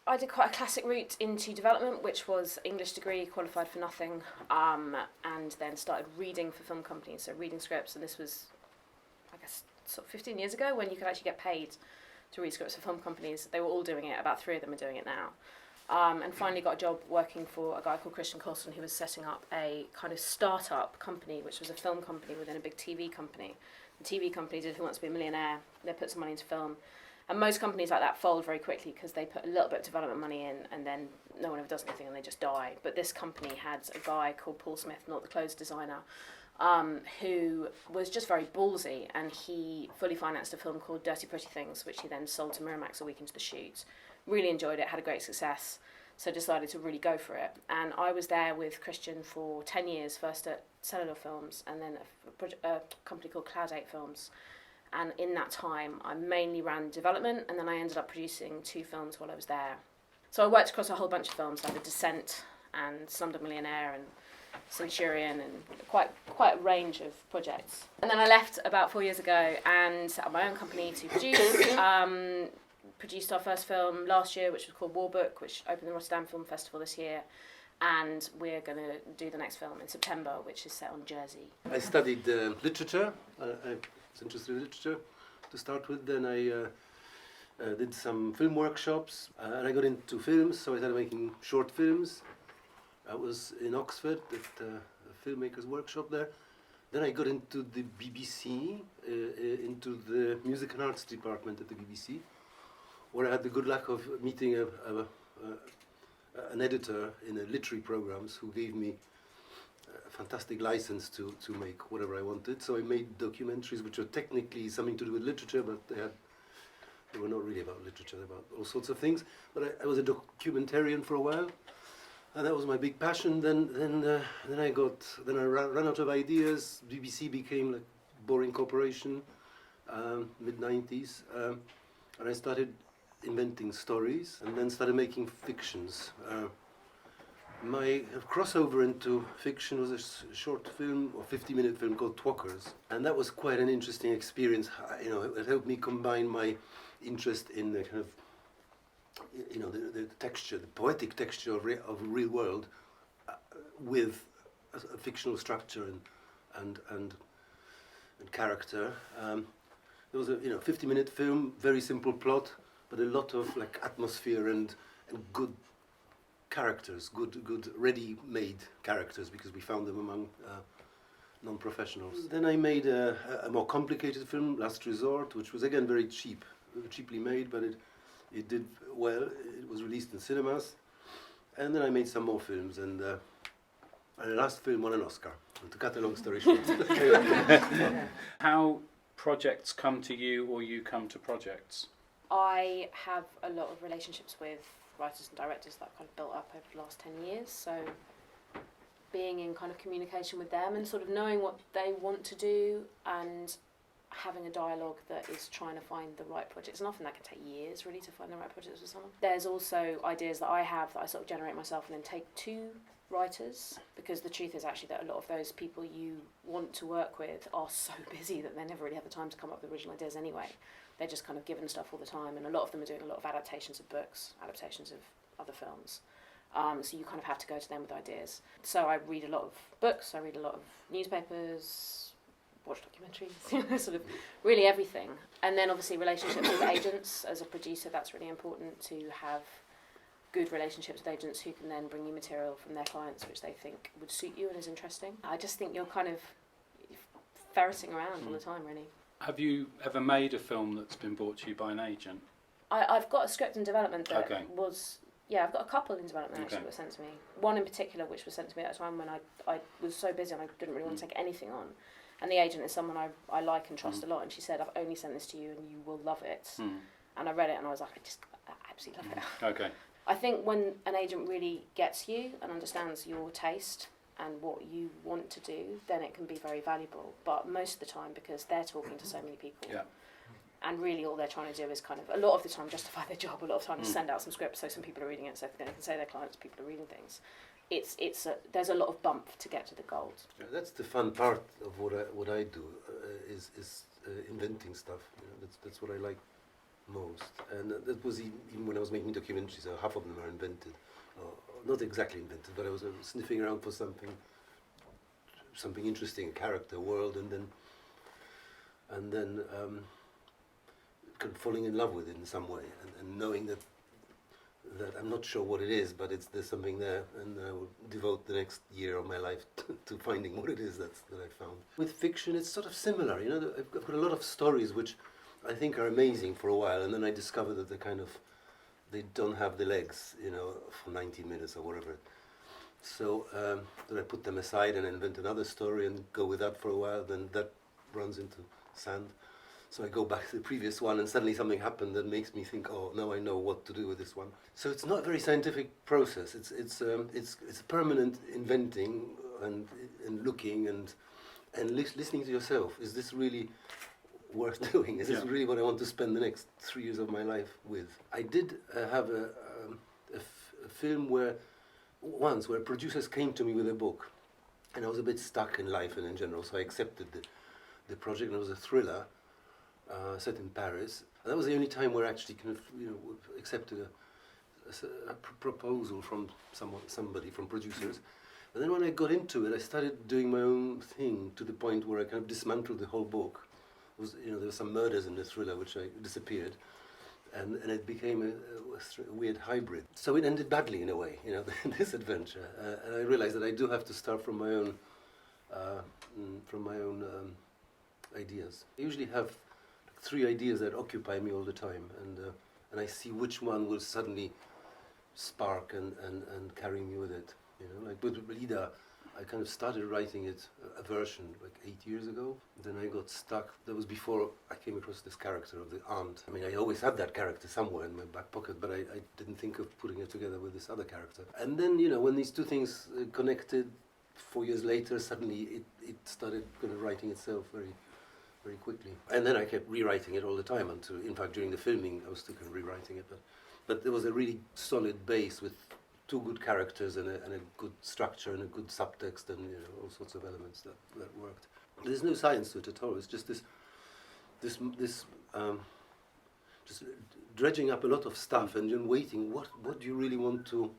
I did quite a classic route into development, which was English degree, qualified for nothing, and then started reading for film companies, so reading scripts, and this was, I guess, sort of 15 years ago when you could actually get paid to read scripts for film companies. They were all doing it, about 3 of them are doing it now. And finally got a job working for a guy called Christian Colston, who was setting up a kind of start-up company, which was a film company within a big TV company. The TV company did Who Wants to Be a Millionaire. They put some money into film. And most companies like that fold very quickly because they put a little bit of development money in and then no one ever does anything and they just die. But this company had a guy called Paul Smith, not the clothes designer, who was just very ballsy, and he fully financed a film called Dirty Pretty Things, which he then sold to Miramax a week into the shoot. Really enjoyed it, had a great success, so decided to really go for it. And I was there with Christian for 10 years, first at Cellular Films and then a company called Cloud 8 Films. And in that time, I mainly ran development, and then I ended up producing 2 films while I was there. So I worked across a whole bunch of films, like The Descent and Slumdog Millionaire and Centurion, and quite a range of projects. And then I left about 4 years ago and set up my own company to produce. Produced our first film last year, which was called War Book, which opened the Rotterdam Film Festival this year. And we're going to do the next film in September, which is set on Jersey. I studied literature. I was interested in literature to start with. Then I did some film workshops, and I got into films, so I started making short films. I was in Oxford at a filmmakers workshop there. Then I got into the BBC, into the music and arts department at the BBC, where I had the good luck of meeting an editor in a literary programs who gave me a fantastic license to make whatever I wanted. So I made documentaries which were technically something to do with literature, but they were not really about literature, they were about all sorts of things. But I was a documentarian for a while, and that was my big passion. Then I ran out of ideas. BBC became like boring corporation, mid-90s, and I started inventing stories, and then started making fictions. My crossover into fiction was a short film, or 50-minute film called Twockers, and that was quite an interesting experience. It helped me combine my interest in the kind of, the texture, the poetic texture of a real world, with a fictional structure and character. There was a 50-minute film, very simple plot, but a lot of like atmosphere and good characters, good ready-made characters, because we found them among non-professionals. Then I made a more complicated film, Last Resort, which was again very cheaply made, but it did well. It was released in cinemas, and then I made some more films, and the last film won an Oscar. And to cut a long story short. How projects come to you, or you come to projects? I have a lot of relationships with writers and directors that I've kind of built up over the last 10 years, so being in kind of communication with them and sort of knowing what they want to do and having a dialogue that is trying to find the right projects, and often that can take years really to find the right projects with someone. There's also ideas that I have that I sort of generate myself and then take to writers, because the truth is actually that a lot of those people you want to work with are so busy that they never really have the time to come up with original ideas anyway. They're just kind of given stuff all the time, and a lot of them are doing a lot of adaptations of books, adaptations of other films. So you kind of have to go to them with ideas. So I read a lot of books, I read a lot of newspapers, watch documentaries, sort of really everything. And then obviously relationships with agents. As a producer, that's really important, to have good relationships with agents who can then bring you material from their clients which they think would suit you and is interesting. I just think you're kind of ferreting around all the time, really. Have you ever made a film that's been brought to you by an agent? I've got a script in development that was... Yeah, I've got a couple in development actually that were sent to me. One in particular which was sent to me at a time when I was so busy and I didn't really want to take anything on. And the agent is someone I like and trust a lot, and she said, I've only sent this to you and you will love it. And I read it and I was like, I absolutely love it. Okay. I think when an agent really gets you and understands your taste and what you want to do, then it can be very valuable. But most of the time, because they're talking to so many people, and really all they're trying to do is kind of, a lot of the time, justify their job, a lot of the time is send out some scripts so some people are reading it, so they can say their clients, people are reading things. There's a lot of bump to get to the gold. Yeah, that's the fun part of what I do, is inventing stuff. That's what I like most. And that was even when I was making documentaries, half of them are invented. Not exactly invented, but I was sniffing around for something interesting, a character, world, and then kind of falling in love with it in some way, and knowing that I'm not sure what it is, but there's something there, and I will devote the next year of my life to finding what it is that I found. With fiction, it's sort of similar. I've got a lot of stories which I think are amazing for a while, and then I discover that they don't have the legs, for 90 minutes or whatever. So then I put them aside and invent another story and go with that for a while. Then that runs into sand. So I go back to the previous one, and suddenly something happened that makes me think, oh, now I know what to do with this one. So it's not a very scientific process. It's a permanent inventing and looking and listening to yourself. Is this really worth doing? Is this really what I want to spend the next 3 years of my life with? I did have a film where producers came to me with a book, and I was a bit stuck in life and in general, so I accepted the project, and it was a thriller set in Paris. And that was the only time where I actually kind of accepted a proposal from somebody from producers. And then when I got into it, I started doing my own thing to the point where I kind of dismantled the whole book. There were some murders in the thriller which disappeared, and it became a weird hybrid. So it ended badly in a way, this adventure. And I realized that I do have to start from my own ideas. I usually have 3 ideas that occupy me all the time, and I see which one will suddenly spark and carry me with it. Like with Lida, I kind of started writing it, a version, like 8 years ago. Then I got stuck. That was before I came across this character of the aunt. I mean, I always had that character somewhere in my back pocket, but I didn't think of putting it together with this other character. And then, when these two things connected 4 years later, suddenly it started kind of writing itself very, very quickly. And then I kept rewriting it all the time until, in fact, during the filming, I was still kind of rewriting it. But there was a really solid base with 2 good characters and a good structure and a good subtext and all sorts of elements that worked. There's no science to it at all. It's just this just dredging up a lot of stuff and then waiting. What do you really want to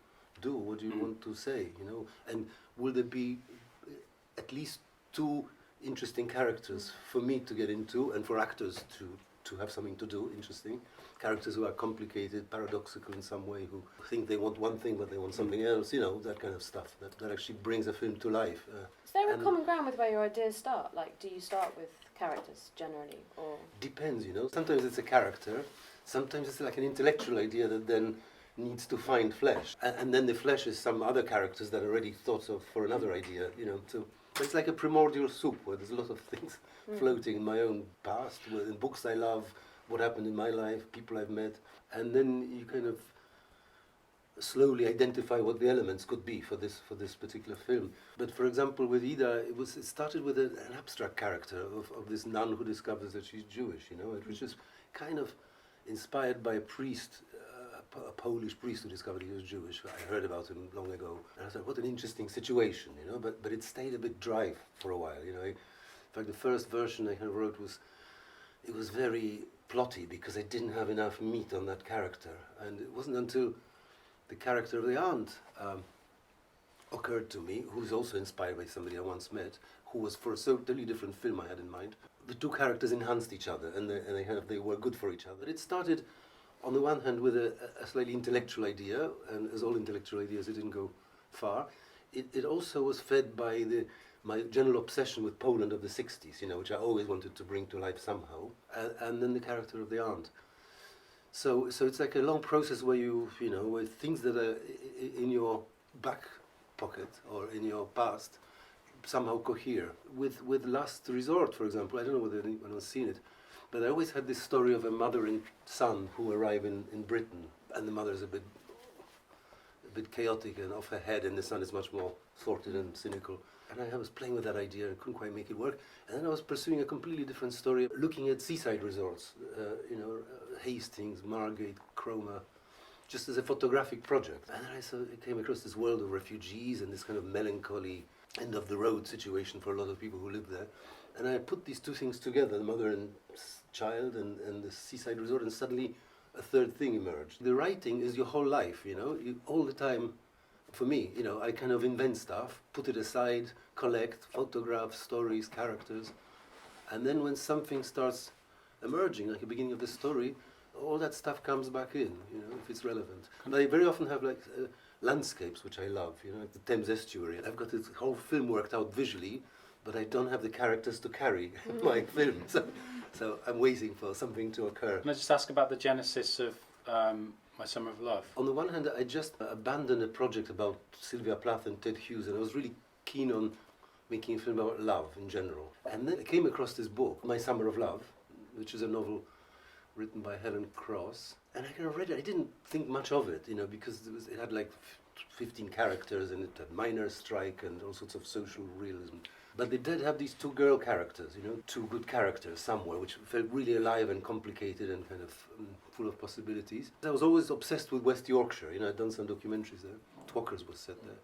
do? What do you want to say? And will there be at least 2 interesting characters for me to get into and for actors to have something to do interesting. Characters who are complicated, paradoxical in some way, who think they want one thing but they want something else, that kind of stuff that actually brings a film to life. Is there a common ground with where your ideas start? Like, do you start with characters generally, or...? Depends, Sometimes it's a character, sometimes it's like an intellectual idea that then needs to find flesh. And then the flesh is some other characters that are already thought of for another idea, So it's like a primordial soup where there's a lot of things floating in my own past, in books I love, what happened in my life, people I've met, and then you kind of slowly identify what the elements could be for this particular film. But for example, with Ida, it started with an abstract character of this nun who discovers that she's Jewish. It was just kind of inspired by a priest, a Polish priest who discovered he was Jewish. I heard about him long ago, and I thought, what an interesting situation, But it stayed a bit dry for a while, In fact, the first version I kind of wrote was very plotty because I didn't have enough meat on that character, and it wasn't until the character of the aunt occurred to me, who's also inspired by somebody I once met, who was for a totally different film I had in mind. The 2 characters enhanced each other, and they were good for each other. It started, on the one hand, with a slightly intellectual idea, and as all intellectual ideas, it didn't go far. It also was fed by my general obsession with Poland of the 60s, which I always wanted to bring to life somehow, and then the character of the aunt. So it's like a long process where where things that are in your back pocket or in your past somehow cohere. With Last Resort, for example, I don't know whether anyone has seen it, but I always had this story of a mother and son who arrive in Britain, and the mother is a bit chaotic and off her head, and the son is much more sorted and cynical. And I was playing with that idea and couldn't quite make it work. And then I was pursuing a completely different story, looking at seaside resorts, Hastings, Margate, Cromer, just as a photographic project. And then I came across this world of refugees and this kind of melancholy end of the road situation for a lot of people who live there. And I put these two things together, the mother and child and the seaside resort, and suddenly a third thing emerged. The writing is your whole life, you know, all the time. For me, you know, I kind of invent stuff, put it aside, collect photographs, stories, characters, and then when something starts emerging, like the beginning of the story, all that stuff comes back in, you know, if it's relevant. And I very often have like landscapes, which I love, you know, like the Thames estuary. I've got this whole film worked out visually, but I don't have the characters to carry my film. So I'm waiting for something to occur. Can I just ask about the genesis of My Summer of Love? On the one hand, I just abandoned a project about Sylvia Plath and Ted Hughes, and I was really keen on making a film about love in general. And then I came across this book, My Summer of Love, which is a novel written by Helen Cross. And I kind of read it. I didn't think much of it, you know, because it had like 15 characters, and it had miners' strike and all sorts of social realism. But they did have these two girl characters, you know, two good characters somewhere, which felt really alive and complicated and kind of full of possibilities. I was always obsessed with West Yorkshire, you know, I'd done some documentaries there. Twalkers was set there.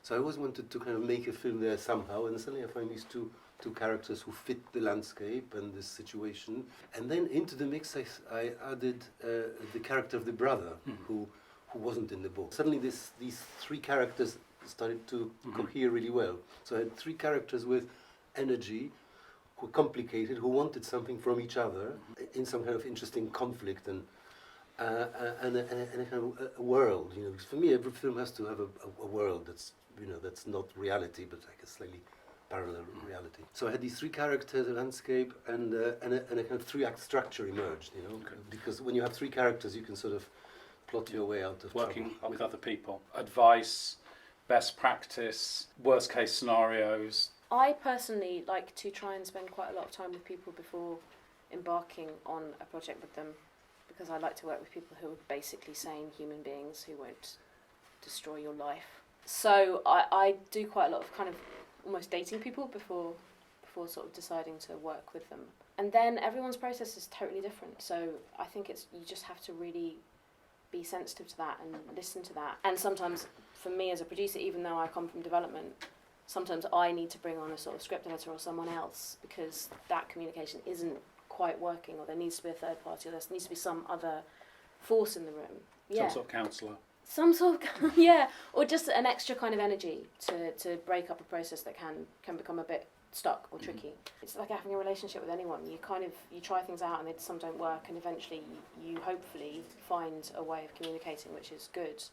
So I always wanted to kind of make a film there somehow, and suddenly I find these two characters who fit the landscape and this situation. And then into the mix I added the character of the brother, who wasn't in the book. Suddenly these three characters started to cohere really well. So I had three characters with energy, who were complicated, who wanted something from each other in some kind of interesting conflict and a kind of a world. You know, because for me, every film has to have a world that's, you know, that's not reality, but like a slightly parallel reality. So I had these three characters, a landscape, and a kind of three-act structure emerged. You know, because when you have three characters, you can sort of plot your way out of Working trouble. with other people. Advice, best practice, worst case scenarios. I personally like to try and spend quite a lot of time with people before embarking on a project with them, because I like to work with people who are basically sane human beings who won't destroy your life. So I do quite a lot of kind of almost dating people before sort of deciding to work with them. And then everyone's process is totally different. So I think you just have to really be sensitive to that and listen to that. And sometimes, for me as a producer, even though I come from development, sometimes I need to bring on a sort of script editor or someone else because that communication isn't quite working, or there needs to be a third party, or there needs to be some other force in the room. Yeah. Some sort of counsellor. Some sort of, yeah, or just an extra kind of energy to break up a process that can become a bit stuck or tricky. It's like having a relationship with anyone. You try things out and some don't work, and eventually you hopefully find a way of communicating which is good.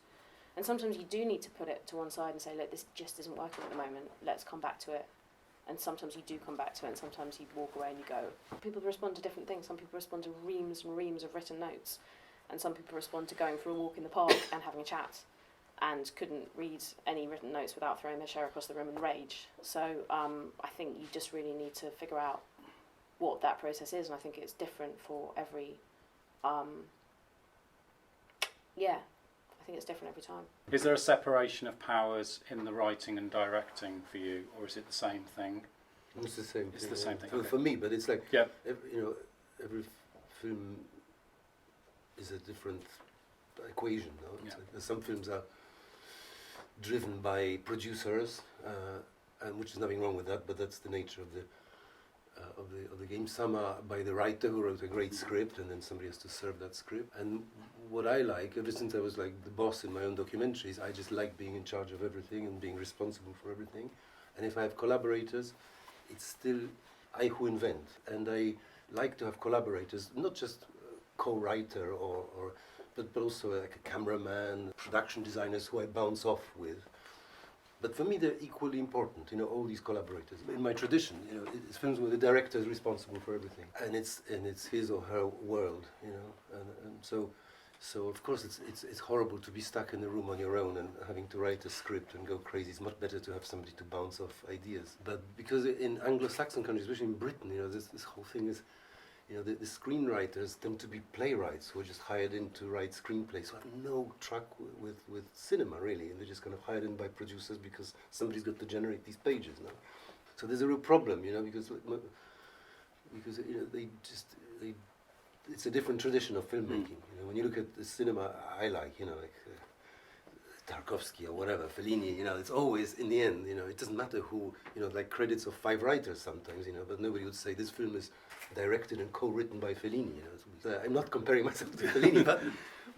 And sometimes you do need to put it to one side and say, look, this just isn't working at the moment, let's come back to it. And sometimes you do come back to it, and sometimes you walk away and you go. People respond to different things. Some people respond to reams and reams of written notes, and some people respond to going for a walk in the park and having a chat, and couldn't read any written notes without throwing their chair across the room in rage. So I think you just really need to figure out what that process is, and I think it's different for every, I think it's different every time. Is there a separation of powers in the writing and directing for you, or is it the same thing? It's the same It's thing. the same thing, For, okay. for me, but it's like, Yeah. every film is a different equation. No? It's Yeah. like, some films are driven by producers, and which is nothing wrong with that, but that's the nature of the game. Some are by the writer who wrote a great script, and then somebody has to serve that script. And what I like, ever since I was like the boss in my own documentaries, I just like being in charge of everything and being responsible for everything. And if I have collaborators, it's still I who invent. And I like to have collaborators, not just co-writer but also like a cameraman, production designers who I bounce off with. But for me, they're equally important, you know, all these collaborators. In my tradition, you know, it's films where the director is responsible for everything, and it's his or her world, you know, and so of course it's horrible to be stuck in a room on your own and having to write a script and go crazy. It's much better to have somebody to bounce off ideas. But because in Anglo-Saxon countries, especially in Britain, you know, this whole thing is, you know, the screenwriters tend to be playwrights who are just hired in to write screenplays, who have no track with cinema, really, and they're just kind of hired in by producers because somebody's got to generate these pages now. So there's a real problem, you know, because you know, it's a different tradition of filmmaking. You know, when you look at the cinema I like, you know, like Tarkovsky or whatever, Fellini, it's always, in the end, it doesn't matter who, like credits of 5 writers sometimes, but nobody would say this film is directed and co-written by Fellini, So I'm not comparing myself to Fellini,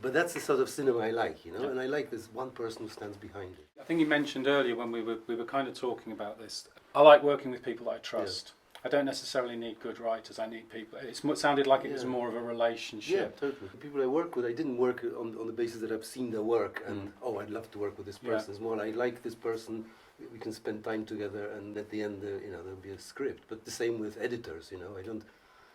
but that's the sort of cinema I like, and I like this one person who stands behind it. I think you mentioned earlier when we were kind of talking about this, I like working with people that I trust. Yeah. I don't necessarily need good writers, I need people. It sounded like it was more of a relationship. Yeah, totally. The people I work with, I didn't work on the basis that I've seen their work and, I'd love to work with this person. It's more, I like this person, we can spend time together, and at the end, there'll be a script. But the same with editors, I don't,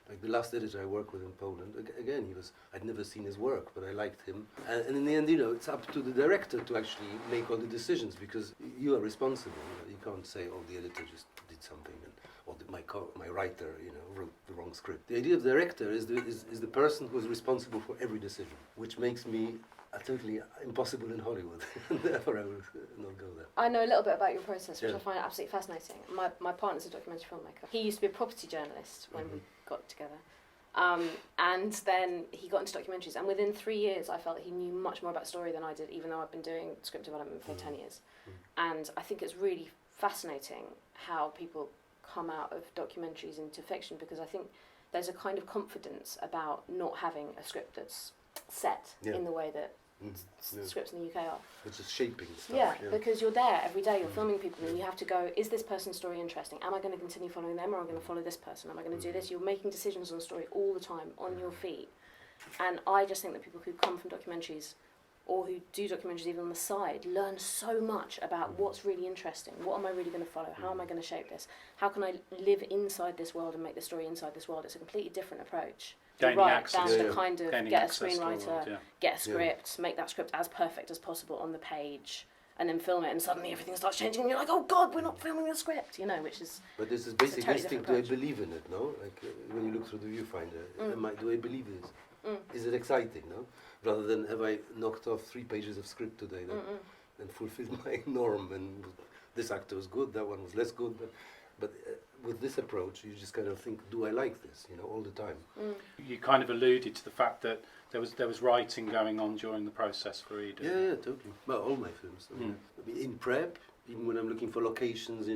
like the last editor I worked with in Poland, again, I'd never seen his work, but I liked him. And in the end, it's up to the director to actually make all the decisions, because you are responsible. You can't say, the editor just did something, or my writer, wrote the wrong script. The idea of director is the person who is responsible for every decision, which makes me totally impossible in Hollywood, and therefore I will not go there. I know a little bit about your process, which I find absolutely fascinating. My partner's a documentary filmmaker. He used to be a property journalist when we got together, and then he got into documentaries, and within 3 years I felt he knew much more about story than I did, even though I've been doing script development for 10 years. And I think it's really fascinating how people come out of documentaries into fiction, because I think there's a kind of confidence about not having a script that's set in the way that scripts in the UK are. It's just shaping stuff. Yeah, because you're there every day, you're filming people, and you have to go, is this person's story interesting? Am I going to continue following them, or am I going to follow this person? Am I going to do this? You're making decisions on story all the time, on your feet. And I just think that people who come from documentaries, or who do documentaries even on the side, learn so much about what's really interesting. What am I really going to follow? How am I going to shape this? How can I live inside this world and make the story inside this world? It's a completely different approach. Gaining access. Down to kind of Gaining get a access screenwriter, get a script, make that script as perfect as possible on the page, and then film it, and suddenly everything starts changing, and you're like, oh God, we're not filming the script, which is... But this is basic instinct, do I believe in it, no? Like when you look through the viewfinder, do I believe this? Is it exciting, no? Rather than have I knocked off 3 pages of script today and fulfilled my norm, and this actor was good, that one was less good, but with this approach, you just kind of think, do I like this, all the time? You kind of alluded to the fact that there was writing going on during the process for Eden. Yeah, totally. Well, all my films. I mean, in prep, even when I'm looking for locations,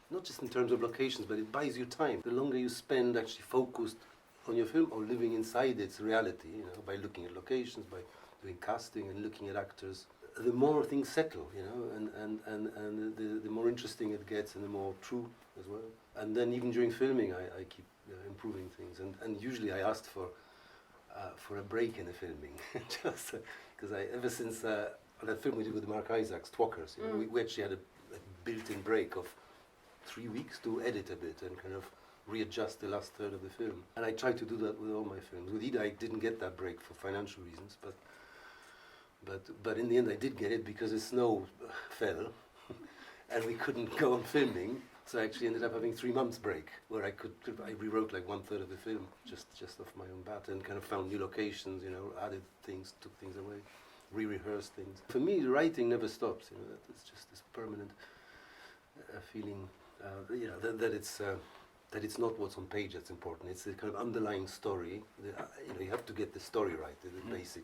not just in terms of locations, but it buys you time. The longer you spend actually focused on your film or living inside its reality, by looking at locations, by doing casting and looking at actors, the more things settle, and the more interesting it gets, and the more true as well. And then even during filming, I keep improving things, and usually I asked for a break in the filming, just because ever since that film we did with Mark Isaacs, Twockers, we actually had a built-in break of 3 weeks to edit a bit and kind of readjust the last third of the film. And I try to do that with all my films. With Ida, I didn't get that break for financial reasons, but in the end I did get it because the snow fell and we couldn't go on filming. So I actually ended up having 3 months break where I rewrote like 1/3 of the film just off my own bat, and kind of found new locations, added things, took things away, re-rehearsed things. For me, the writing never stops. It's just this permanent feeling, that it's not what's on page that's important. It's the kind of underlying story. You have to get the story right, the basic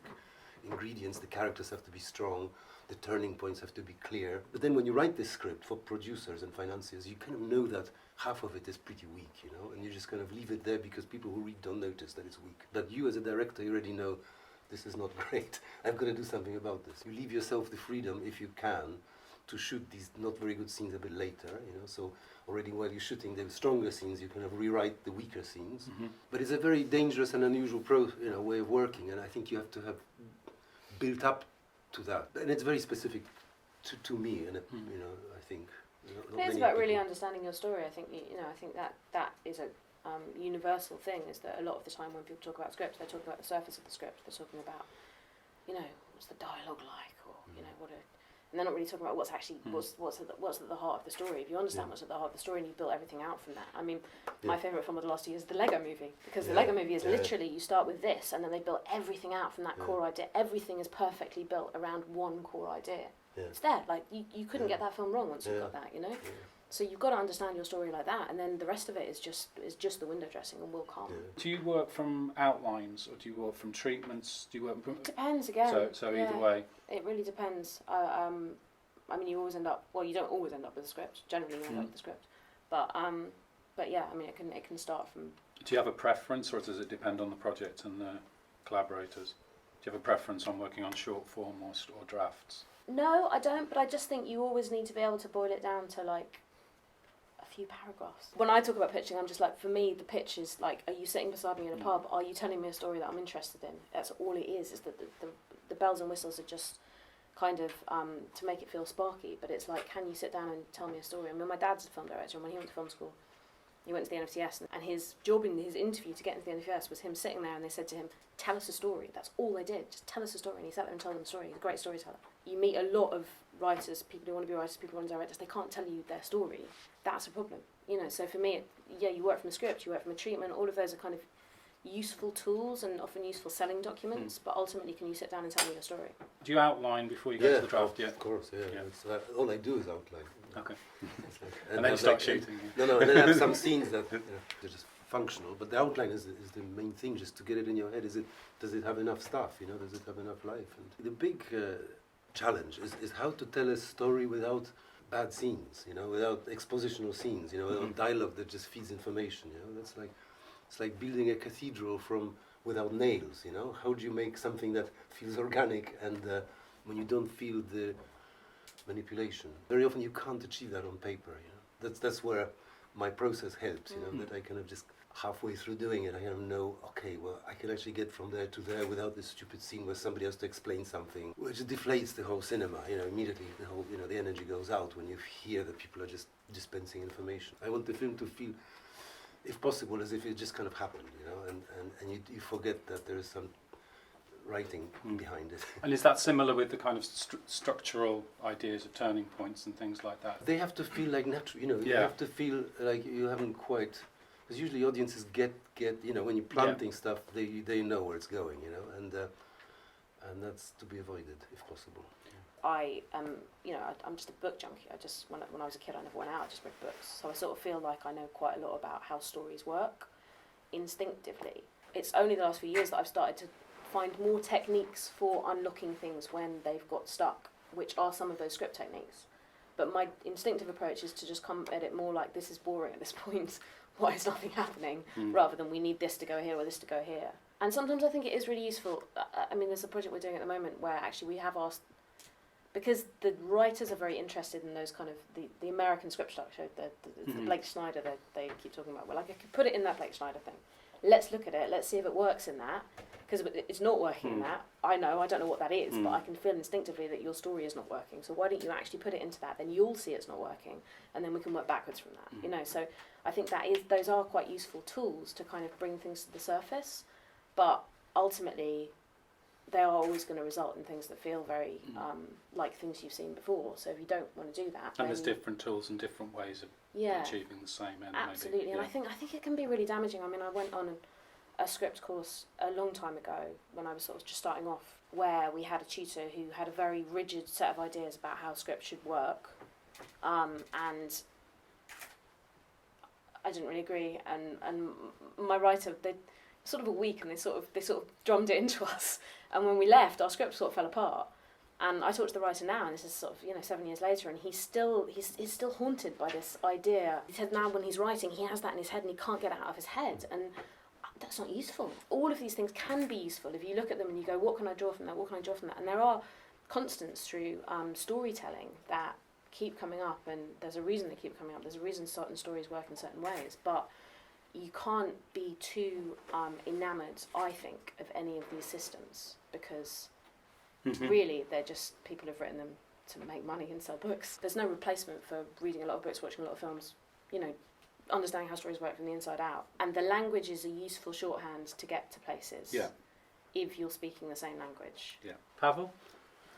ingredients. The characters have to be strong. The turning points have to be clear. But then when you write this script for producers and financiers, you kind of know that half of it is pretty weak, and you just kind of leave it there because people who read don't notice that it's weak. But you as a director, you already know this is not great. I've got to do something about this. You leave yourself the freedom, if you can, to shoot these not very good scenes a bit later, so already while you're shooting the stronger scenes, you kind of rewrite the weaker scenes. But it's a very dangerous and unusual way of working, and I think you have to have built up to that. And it's very specific to me, and I think... It's about really understanding your story. I think, I think that is a universal thing, is that a lot of the time when people talk about scripts, they talk about the surface of the script. They're talking about, what's the dialogue like, or, and they're not really talking about what's actually what's at the heart of the story. If you understand what's at the heart of the story and you build everything out from that. I mean, my favourite film of the last year is the Lego Movie, because the Lego Movie is literally, you start with this and then they build everything out from that core idea. Everything is perfectly built around one core idea. It's there. Like you couldn't get that film wrong once you've got that. So you've got to understand your story like that, and then the rest of it is just the window dressing and will come. Do you work from outlines, or do you work from treatments? Do you work from... Depends again. So either way. It really depends. I mean, you always end up. Well, you don't always end up with a script. Generally, you end up with a script. But yeah, I mean, it can start from. Do you have a preference, or does it depend on the project and the collaborators? Do you have a preference on working on short form or drafts? No, I don't. But I just think you always need to be able to boil it down to like a few paragraphs. When I talk about pitching, I'm just like, for me, the pitch is like, are you sitting beside me in a pub? Are you telling me a story that I'm interested in? That's all it is. Is that the bells and whistles are just kind of to make it feel sparky. But it's like, can you sit down and tell me a story? I mean, my dad's a film director, and when he went to film school, he went to the NFTS, and his job in his interview to get into the NFTS was him sitting there, and they said to him, tell us a story. That's all they did. Just tell us a story. And he sat there and told them a story. He's a great storyteller. You meet a lot of writers, people who want to be writers, people who want to be directors, they can't tell you their story. That's a problem. You know, so for me, you work from a script, you work from a treatment, all of those are kind of useful tools and often useful selling documents, but ultimately, can you sit down and tell me your story? Do you outline before you go to the draft? Of course, yeah. It's, all I do is outline. Okay. Like, and then you start shooting. No, and then I have some scenes that they're just functional, but the outline is the main thing, just to get it in your head. Does it have enough stuff? You know, does it have enough life? And the big challenge is how to tell a story without bad scenes. You know, without expositional scenes. You know, without dialogue that just feeds information. You know, that's like it's like building a cathedral without nails. You know, how do you make something that feels organic and when you don't feel the manipulation? Very often you can't achieve that on paper. You know, that's where my process helps. You know, that I kind of just halfway through doing it, I kind of know, okay, well, I can actually get from there to there without this stupid scene where somebody has to explain something, which deflates the whole cinema. You know, immediately the whole, the energy goes out when you hear that people are just dispensing information. I want the film to feel, if possible, as if it just kind of happened. You know, and you forget that there is some writing behind it. And is that similar with the kind of structural ideas of turning points and things like that? They have to feel like natural. You know, you have to feel like you haven't quite. Because usually audiences get when you're planting stuff, they know where it's going, and that's to be avoided if possible. I I'm just a book junkie. I just when I was a kid, I never went out. I just read books, so I sort of feel like I know quite a lot about how stories work instinctively. It's only the last few years that I've started to find more techniques for unlocking things when they've got stuck, which are some of those script techniques. But my instinctive approach is to just come at it more like, this is boring at this point. Why is nothing happening? Rather than we need this to go here or this to go here. And sometimes I think it is really useful. I mean, there's a project we're doing at the moment where actually we have asked, because the writers are very interested in those kind of the American script structure, the Blake Snyder that they keep talking about. Well, like, I could put it in that Blake Snyder thing. Let's look at it. Let's see if it works in that. Because it's not working in that. I don't know what that is, but I can feel instinctively that your story is not working. So why don't you actually put it into that? Then you'll see it's not working, and then we can work backwards from that. So I think those are quite useful tools to kind of bring things to the surface, but ultimately they are always going to result in things that feel very like things you've seen before. So if you don't want to do that, and there's different tools and different ways of achieving the same end. Absolutely, maybe. And I think it can be really damaging. I mean, I went on a script course a long time ago when I was sort of just starting off, where we had a tutor who had a very rigid set of ideas about how script should work, and I didn't really agree. And my writer, they sort of a week, and they sort of drummed it into us. And when we left, our script sort of fell apart. And I talked to the writer now, and this is sort of 7 years later, and he's still haunted by this idea. He said now when he's writing, he has that in his head, and he can't get it out of his head. And that's not useful. All of these things can be useful if you look at them and you go, what can I draw from that? What can I draw from that? And there are constants through storytelling that keep coming up, and there's a reason they keep coming up. There's a reason certain stories work in certain ways, but you can't be too enamoured, I think, of any of these systems, because really they're just, people have written them to make money and sell books. There's no replacement for reading a lot of books, watching a lot of films, understanding how stories work from the inside out. And the language is a useful shorthand to get to places if you're speaking the same language. Yeah. Pavel?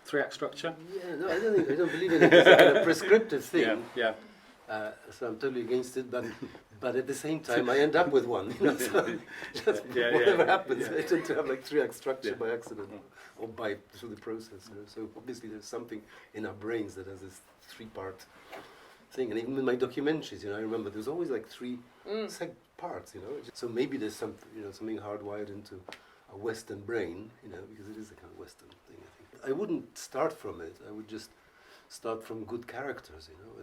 3-act structure? Yeah, no, I don't believe in it as a kind of prescriptive thing. Yeah. So I'm totally against it, but at the same time I end up with one. So just whatever happens, I tend to have like 3-act structure by accident or through the process. So obviously there's something in our brains that has this 3-part thing, and even with my documentaries, I remember there's always like 3 parts, So maybe there's something hardwired into a Western brain, because it is a kind of Western thing, I think. I wouldn't start from it. I would just start from good characters, you know,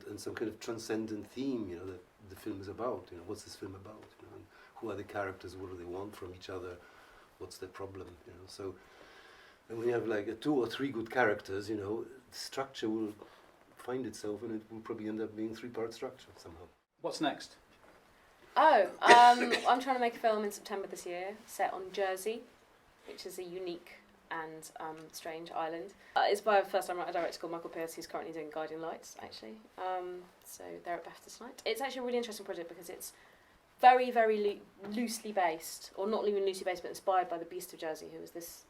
and some kind of transcendent theme, you know, that the film is about. You know, what's this film about? You know, and who are the characters? What do they want from each other? What's their problem? You know, so. And when you have like 2 or 3 good characters, you know, the structure will find itself, and it will probably end up being 3-part structure somehow. What's next? Oh, I'm trying to make a film in September this year, set on Jersey, which is a unique and strange island. It's by a first-time director called Michael Pearce, who's currently doing Guiding Lights, actually. So they're at BAFTA tonight. It's actually a really interesting project because it's very, very loosely based, or not even loosely based, but inspired by the Beast of Jersey, who was this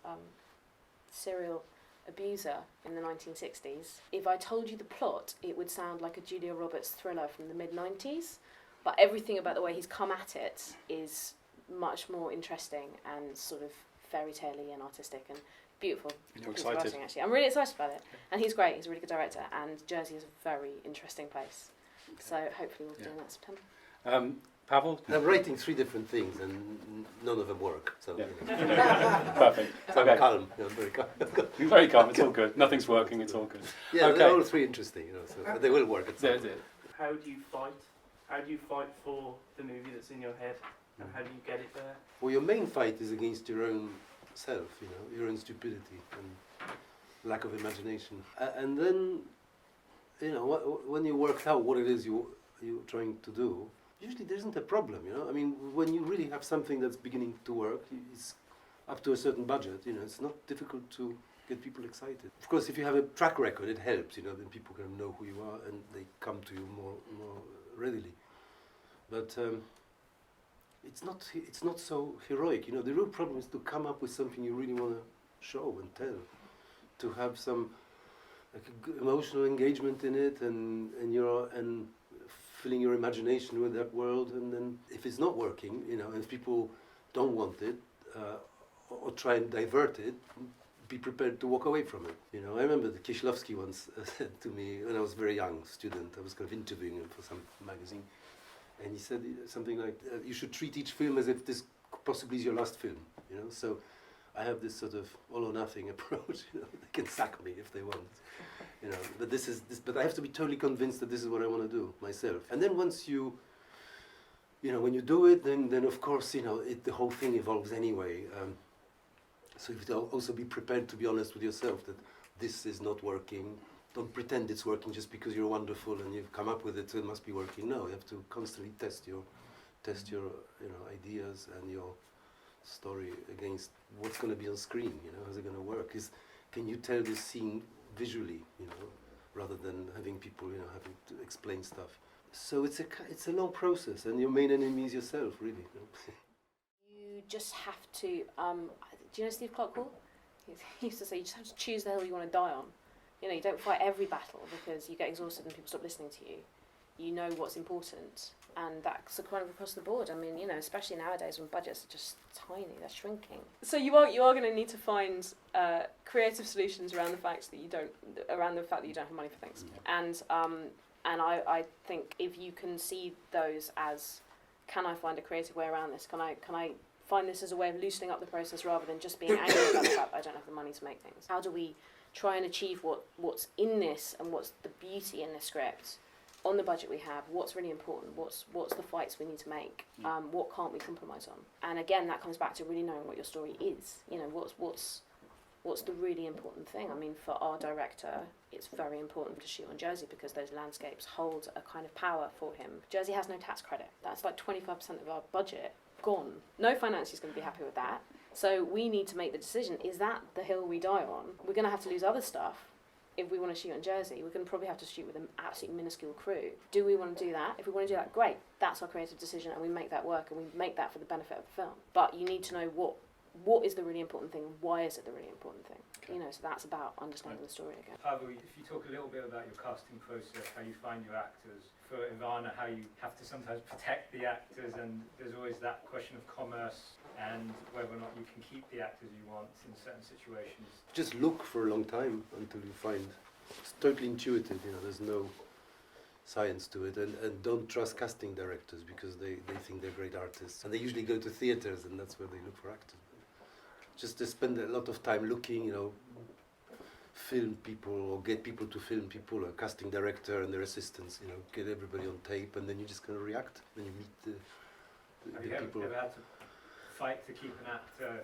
serial abuser in the 1960s. If I told you the plot, it would sound like a Julia Roberts thriller from the mid-90s, but everything about the way he's come at it is much more interesting and sort of fairy tale-y and artistic and beautiful. You're excited? Writing, actually. I'm really excited about it. And he's great, he's a really good director, and Jersey is a very interesting place. So hopefully we'll be doing that in September. Paweł? I'm writing 3 different things, and none of them work. So Yeah. you know. Perfect. So Okay. I'm calm. You know, very calm. You're very calm. It's all good. Nothing's working. It's all good. Yeah, Okay. they're all 3 interesting. You know, so they will work at some That's point. it. How do you fight? How do you fight for the movie that's in your head? And how do you get it there? Well, your main fight is against your own self, you know, your own stupidity and lack of imagination. And then, you know, when you work out what it is you're trying to do, usually there isn't a problem, you know. I mean, when you really have something that's beginning to work, it's up to a certain budget, you know, it's not difficult to get people excited. Of course, if you have a track record, it helps, you know, then people can know who you are and they come to you more readily. But it's not so heroic, you know. The real problem is to come up with something you really want to show and tell, to have some like emotional engagement in it, and filling your imagination with that world. And then if it's not working, you know, and if people don't want it or try and divert it, be prepared to walk away from it. You know, I remember that Kieślowski once said to me when I was a very young student, I was kind of interviewing him for some magazine, and he said something like, you should treat each film as if this possibly is your last film, you know. So I have this sort of all or nothing approach, you know. They can sack me if they want, you know, but but I have to be totally convinced that this is what I want to do myself. And then once you know, when you do it, then of course, you know, the whole thing evolves anyway. So you have to also be prepared to be honest with yourself that this is not working. Don't pretend it's working just because you're wonderful and you've come up with it, so it must be working. No, you have to constantly test your you know, ideas and your story against what's going to be on screen. You know, how's it going to work? Can you tell this scene visually? You know, rather than having people, you know, having to explain stuff. So it's a long process, and your main enemy is yourself, really. You know? You just have to, do you know Steve Clark-Hall? He used to say, you just have to choose the hill you want to die on. You know, you don't fight every battle because you get exhausted and people stop listening to you. You know what's important, and that's kind of across the board. I mean, you know, especially nowadays when budgets are just tiny, they're shrinking. So you are going to need to find creative solutions around the fact that you don't have money for things. And I think if you can see those as, can I find a creative way around this? Can I find this as a way of loosening up the process rather than just being angry about the fact that I don't have the money to make things? How do we try and achieve what's in this and what's the beauty in this script on the budget we have? What's really important? What's the fights we need to make? What can't we compromise on? And again, that comes back to really knowing what your story is. You know, what's the really important thing? I mean, for our director, it's very important to shoot on Jersey because those landscapes hold a kind of power for him. Jersey has no tax credit. That's like 25% of our budget gone. No financier is going to be happy with that. So we need to make the decision, is that the hill we die on? We're going to have to lose other stuff if we want to shoot on Jersey. We're going to probably have to shoot with an absolutely minuscule crew. Do we want to do that? If we want to do that, great. That's our creative decision, and we make that work, and we make that for the benefit of the film. But you need to know what is the really important thing, why is it the really important thing? Okay. You know, so that's about understanding the story again. Paweł, if you talk a little bit about your casting process, how you find your actors. For Ivana, how you have to sometimes protect the actors, and there's always that question of commerce and whether or not you can keep the actors you want in certain situations. Just look for a long time until you find. It's totally intuitive, you know, there's no science to it, and don't trust casting directors because they think they're great artists, and they usually go to theatres and that's where they look for actors. just to spend a lot of time looking, film people or get people to film people, or casting director and their assistants, get everybody on tape, and then you just kind of react. Then you meet the Have you people. ever had to fight to keep an actor?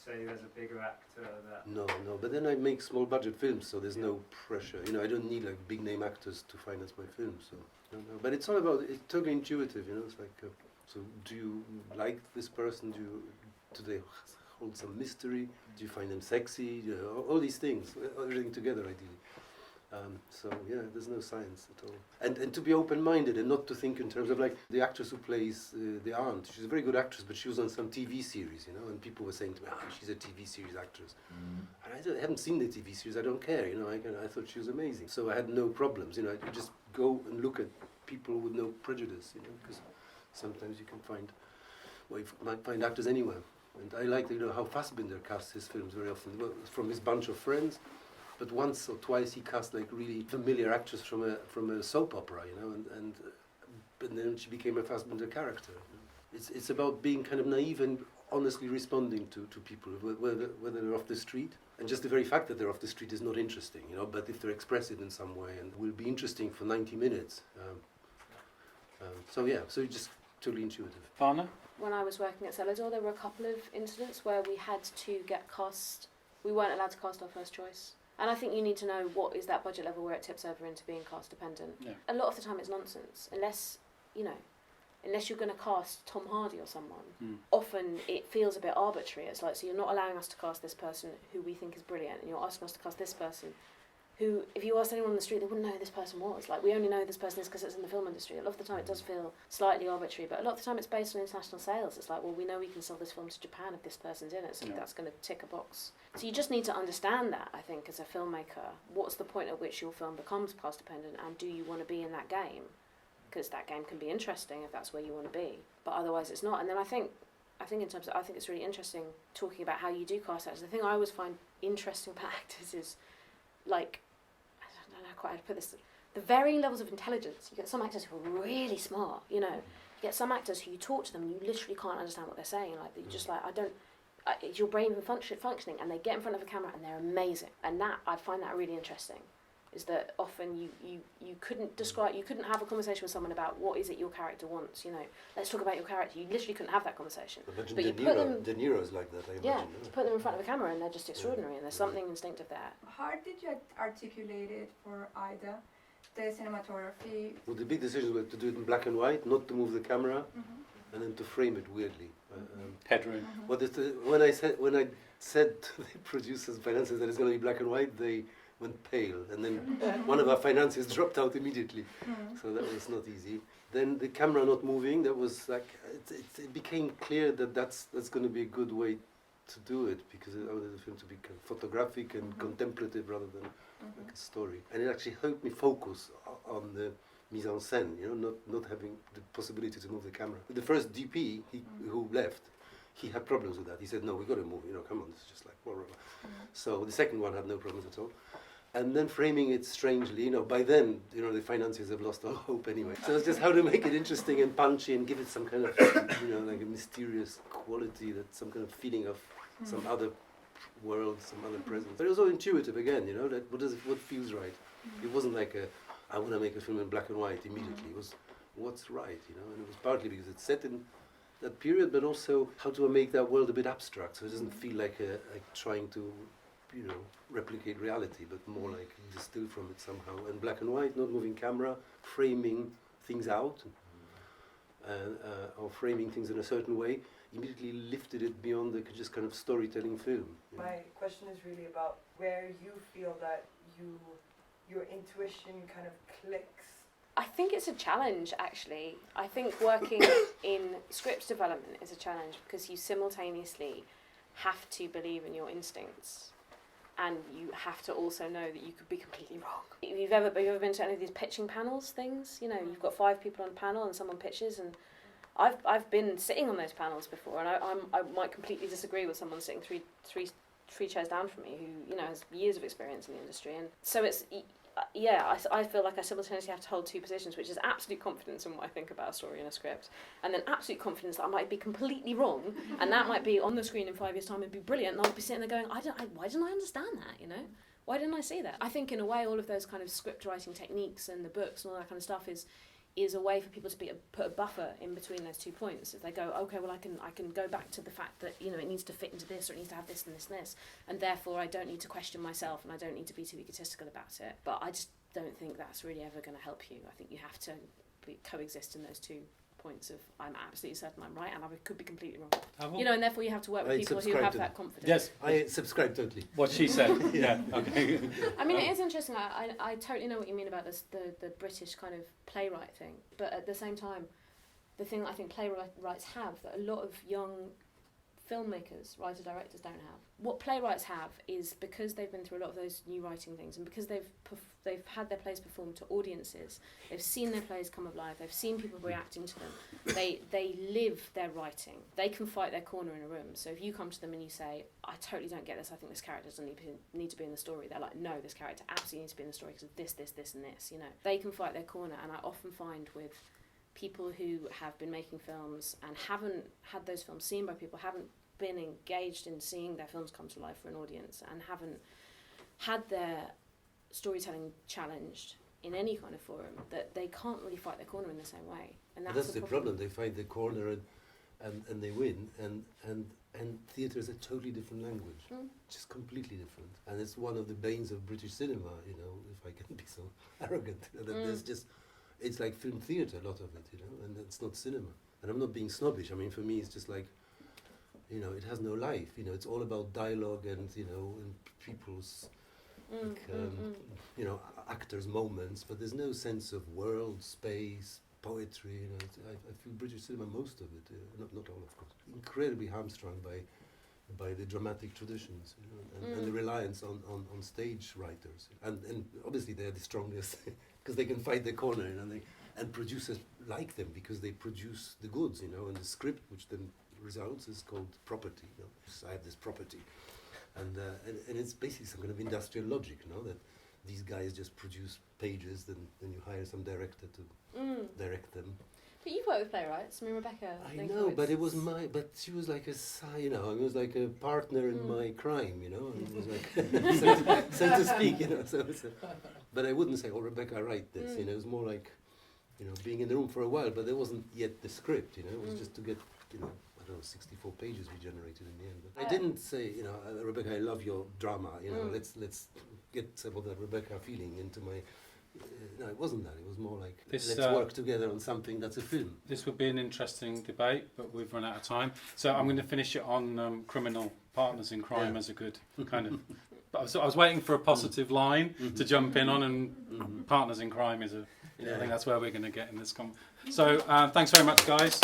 Say there's a bigger actor that. No, but then I make small budget films, so there's Yeah. no pressure. I don't need like big name actors to finance my films. So, no. But it's all about, it's totally intuitive. It's like, so do you like this person? Do they hold some mystery? Do you find them sexy? All these things, everything together ideally. So yeah, there's no science at all. And to be open-minded and not to think in terms of like the actress who plays the aunt. She's a very good actress, but she was on some TV series, and people were saying to me, she's a TV series actress. And I haven't seen the TV series, I don't care, I thought she was amazing. So I had no problems, you just go and look at people with no prejudice, because sometimes you can find, you might find actors anywhere. And I like, how Fassbinder casts his films very often, from his bunch of friends. But once or twice he cast like really familiar actress from a soap opera, and then she became a Fassbinder character. It's about being kind of naive and honestly responding to people, whether they're off the street. And just the very fact that they're off the street is not interesting, but if they're expressive in some way and will be interesting for 90 minutes. So you're just totally intuitive. Ivana? When I was working at Celador, there were a couple of incidents where we had to get cast. We weren't allowed to cast our first choice. And I think you need to know what is that budget level where it tips over into being cast dependent. Yeah. A lot of the time it's nonsense, unless you're going to cast Tom Hardy or someone. Often it feels a bit arbitrary. It's like, so you're not allowing us to cast this person who we think is brilliant, and you're asking us to cast this person who, if you asked anyone on the street, they wouldn't know who this person was. Like, we only know who this person is because it's in the film industry. A lot of the time it does feel slightly arbitrary, but a lot of the time it's based on international sales. It's like, well, we know we can sell this film to Japan if this person's in it, so that's going to tick a box. So you just need to understand that, I think, as a filmmaker. What's the point at which your film becomes cast dependent, and do you want to be in that game? Because that game can be interesting if that's where you want to be, but otherwise it's not. And then I think in terms of, I think it's really interesting talking about how you do cast actors. The thing I always find interesting about actors is, like, I don't know quite how to put this, the varying levels of intelligence. You get some actors who are really smart, you get some actors who you talk to them and you literally can't understand what they're saying. Like, you just like, is your brain even functioning? And they get in front of a camera and they're amazing. And that, I find that really interesting. Is that often you couldn't have a conversation with someone about what is it your character wants, let's talk about your character. You literally couldn't have that conversation. But you put them... De Niro's like that, I imagine. Yeah, you put them in front of a camera and they're just extraordinary, and there's something instinctive there. How did you articulate it for Ida, the cinematography? Well, the big decision was to do it in black and white, not to move the camera, and then to frame it weirdly. Headroom. When I said to the producers and financiers that it's going to be black and white, they went pale, and then one of our financiers dropped out immediately. So that was not easy. Then the camera not moving, that was like, it became clear that that's going to be a good way to do it, because I wanted the film to be kind of photographic and contemplative rather than like a story. And it actually helped me focus on the mise en scène, not having the possibility to move the camera. The first DP who left, he had problems with that. He said, no, we've got to move, come on, it's just like, blah, blah, blah. So the second one had no problems at all. And then framing it strangely, by then, the financiers have lost all hope anyway. So it's just how to make it interesting and punchy and give it some kind of, like a mysterious quality, that some kind of feeling of some other world, some other presence. But it was all intuitive again, that what feels right. It wasn't like I want to make a film in black and white immediately. It was what's right, and it was partly because it's set in that period, but also how to make that world a bit abstract, so it doesn't feel like trying to replicate reality, but more like distill from it somehow. And black and white, not moving camera, framing things out, or framing things in a certain way, immediately lifted it beyond the just kind of storytelling film. My question is really about where you feel that your intuition kind of clicks. I think it's a challenge, actually. I think working in script development is a challenge because you simultaneously have to believe in your instincts, and you have to also know that you could be completely wrong. Have you ever been to any of these pitching panels things? You've got 5 people on a panel and someone pitches, and I've been sitting on those panels before, and I might completely disagree with someone sitting three chairs down from me who has years of experience in the industry, and so I feel like I simultaneously have to hold two positions, which is absolute confidence in what I think about a story and a script, and then absolute confidence that I might be completely wrong, and that might be on the screen in 5 years' time and be brilliant, and I'll be sitting there going, why didn't I understand that, you know? Why didn't I see that? I think in a way all of those kind of script writing techniques and the books and all that kind of stuff is a way for people to put a buffer in between those 2 points. If they go, okay, well I can go back to the fact that, you know, it needs to fit into this, or it needs to have this and this and this, and therefore I don't need to question myself and I don't need to be too egotistical about it. But I just don't think that's really ever going to help you. I think you have to coexist in those 2 points of I'm absolutely certain I'm right and I could be completely wrong. You know, and therefore you have to work with people who have that confidence. Yes, I subscribe totally. what she said. Yeah, okay. I mean, it is interesting. I totally know what you mean about this, the British kind of playwright thing. But at the same time, the thing I think playwrights have that a lot of young filmmakers, writer-directors don't have. What playwrights have is, because they've been through a lot of those new writing things, and because they've had their plays performed to audiences, they've seen their plays come alive, they've seen people reacting to them, they live their writing. They can fight their corner in a room. So if you come to them and you say, I totally don't get this, I think this character doesn't need to be in the story, they're like, no, this character absolutely needs to be in the story because of this, and this, you know. They can fight their corner, and I often find with people who have been making films and haven't had those films seen by people, haven't been engaged in seeing their films come to life for an audience, and haven't had their storytelling challenged in any kind of forum, that they can't really fight their corner in the same way. And that's the problem. They find the corner and they win, and theatre is a totally different language, just completely different. And it's one of the banes of British cinema, you know, if I can be so arrogant, that there's just, it's like film theatre, a lot of it, you know, and it's not cinema. And I'm not being snobbish. I mean, for me, it's just like, you know, it has no life. You know, it's all about dialogue and, you know, and people's, you know, actors' moments. But there's no sense of world, space, poetry. You know, I feel British cinema, most of it, not all, of course, incredibly hamstrung by the dramatic traditions, you know, and the reliance on stage writers. And obviously they're the strongest because they can fight their corner, you know, and producers like them because they produce the goods, you know, and the script, which then results, is called property. You know? So I have this property, and it's basically some kind of industrial logic, you know, that these guys just produce pages, then you hire some director to direct them. But you've worked with playwrights. I mean, Rebecca. I know, but it was but she was like you know, it was like a partner in my crime, you know. And it was like, so to speak, you know. So but I wouldn't say, oh, Rebecca, write this. You know, it was more like, you know, being in the room for a while, but there wasn't yet the script. You know, it was just to get, you know, I don't know, 64 pages we generated in the end. But I didn't say, you know, Rebecca, I love your drama. You know, let's get some of that Rebecca feeling into my. No, it wasn't that. It was more like, let's work together on something that's a film. This would be an interesting debate, but we've run out of time. So I'm going to finish it on criminal partners in crime as a good kind of... But I was waiting for a positive line to jump in on, and partners in crime is I think that's where we're going to get in this So thanks very much, guys.